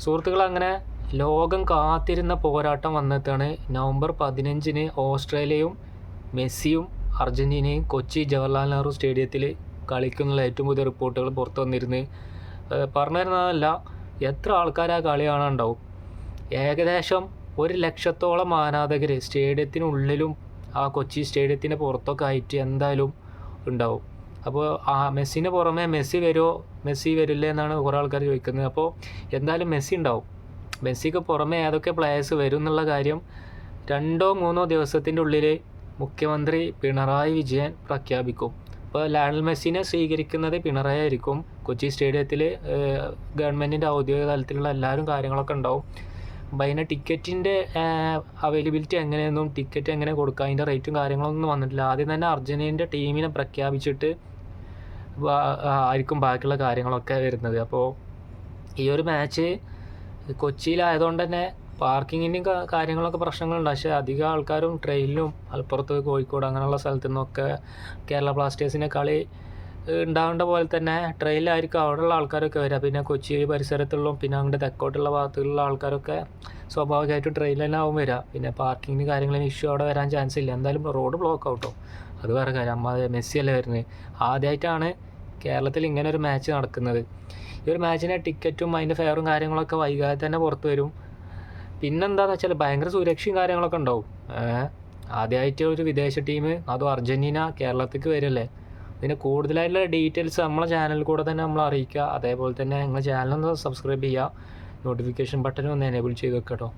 സുഹൃത്തുക്കൾ, അങ്ങനെ ലോകം കാത്തിരുന്ന പോരാട്ടം വന്നെത്താണ്. നവംബർ 15-ന് ഓസ്ട്രേലിയയും മെസ്സിയും അർജൻറ്റീനയും കൊച്ചി ജവഹർലാൽ നെഹ്റു സ്റ്റേഡിയത്തിൽ കളിക്കുന്നുള്ള ഏറ്റവും പുതിയ റിപ്പോർട്ടുകൾ പുറത്തു വന്നിരുന്നു. പറഞ്ഞു തരുന്നതല്ല, എത്ര ആൾക്കാർ ആ കളി കാണാനുണ്ടാവും. ഏകദേശം 100,000-ഓളം ആരാധകർ സ്റ്റേഡിയത്തിനുള്ളിലും ആ കൊച്ചി സ്റ്റേഡിയത്തിൻ്റെ പുറത്തൊക്കെ ആയിട്ട് എന്തായാലും ഉണ്ടാവും. അപ്പോൾ ആ മെസ്സിന് പുറമെ മെസ്സി വരുമോ മെസ്സി വരില്ല എന്നാണ് കുറേ ആൾക്കാർ ചോദിക്കുന്നത്. അപ്പോൾ എന്തായാലും മെസ്സി ഉണ്ടാവും. മെസ്സിക്ക് പുറമെ ഏതൊക്കെ പ്ലേയേഴ്സ് വരും എന്നുള്ള കാര്യം 2-3 ദിവസത്തിൻ്റെ ഉള്ളിൽ മുഖ്യമന്ത്രി പിണറായി വിജയൻ പ്രഖ്യാപിക്കും. ഇപ്പോൾ ലയണൽ മെസ്സിനെ സ്വീകരിക്കുന്നത് പിണറായി ആയിരിക്കും. കൊച്ചി സ്റ്റേഡിയത്തിൽ ഗവൺമെൻറ്റിൻ്റെ ഔദ്യോഗിക തലത്തിലുള്ള എല്ലാവരും കാര്യങ്ങളൊക്കെ ഉണ്ടാവും. അപ്പോൾ അതിൻ്റെ ടിക്കറ്റിൻ്റെ അവൈലബിലിറ്റി എങ്ങനെയൊന്നും, ടിക്കറ്റ് എങ്ങനെ കൊടുക്കുക, അതിൻ്റെ റേറ്റും കാര്യങ്ങളൊന്നും വന്നിട്ടില്ല. ആദ്യം തന്നെ അർജൻറ്റീനയുടെ ടീമിനെ പ്രഖ്യാപിച്ചിട്ട് ആയിരിക്കും ബാക്കിയുള്ള കാര്യങ്ങളൊക്കെ വരുന്നത്. അപ്പോൾ ഈ ഒരു മാച്ച് കൊച്ചിയിലായതുകൊണ്ട് തന്നെ പാർക്കിങ്ങിൻ്റെയും കാര്യങ്ങളൊക്കെ പ്രശ്നങ്ങളുണ്ട്. പക്ഷേ അധികം ആൾക്കാരും ട്രെയിനിലും മലപ്പുറത്ത്, കോഴിക്കോട് അങ്ങനെയുള്ള സ്ഥലത്തു നിന്നൊക്കെ കേരള ബ്ലാസ്റ്റേഴ്സിൻ്റെ കളി ഉണ്ടാവേണ്ട പോലെ തന്നെ ട്രെയിനിലായിരിക്കും അവിടെയുള്ള ആൾക്കാരൊക്കെ വരിക. പിന്നെ കൊച്ചി പരിസരത്തുള്ള, പിന്നെ അങ്ങോട്ട് തെക്കോട്ടുള്ള ഭാഗത്തുള്ള ആൾക്കാരൊക്കെ സ്വാഭാവികമായിട്ടും ട്രെയിനിൽ തന്നെ ആവും വരിക. പിന്നെ പാർക്കിങ്ങിന് കാര്യങ്ങളും ഇഷ്യൂ അവിടെ വരാൻ ചാൻസ് ഇല്ല. എന്തായാലും റോഡ് ബ്ലോക്ക് ഔട്ടോ, അത് വേറെ കാര്യം. മെസ്സി അല്ലേ വരുന്നത്. ആദ്യമായിട്ടാണ് കേരളത്തിൽ ഇങ്ങനെ ഒരു മാച്ച് നടക്കുന്നത്. ഈ ഒരു മാച്ചിൻ്റെ ടിക്കറ്റും അതിൻ്റെ ഫെയറും കാര്യങ്ങളൊക്കെ വൈകാതെ തന്നെ പുറത്ത് വരും. പിന്നെന്താണെന്ന് വെച്ചാൽ ഭയങ്കര സുരക്ഷയും കാര്യങ്ങളൊക്കെ ഉണ്ടാവും. ആദ്യമായിട്ട് ഒരു വിദേശ ടീം, അതും അർജൻറ്റീന കേരളത്തിലേക്ക് വരില്ലേ. ഇതിന് കൂടുതലായിട്ടുള്ള ഡീറ്റെയിൽസ് നമ്മളെ ചാനലിൽ കൂടെ തന്നെ നമ്മൾ അറിയിക്കുക. അതേപോലെ തന്നെ നിങ്ങൾ ചാനലൊന്ന് സബ്സ്ക്രൈബ് ചെയ്യുക, നോട്ടിഫിക്കേഷൻ ബട്ടൺ ഒന്ന് എനേബിൾ ചെയ്ത് വെക്കുക കേട്ടോ.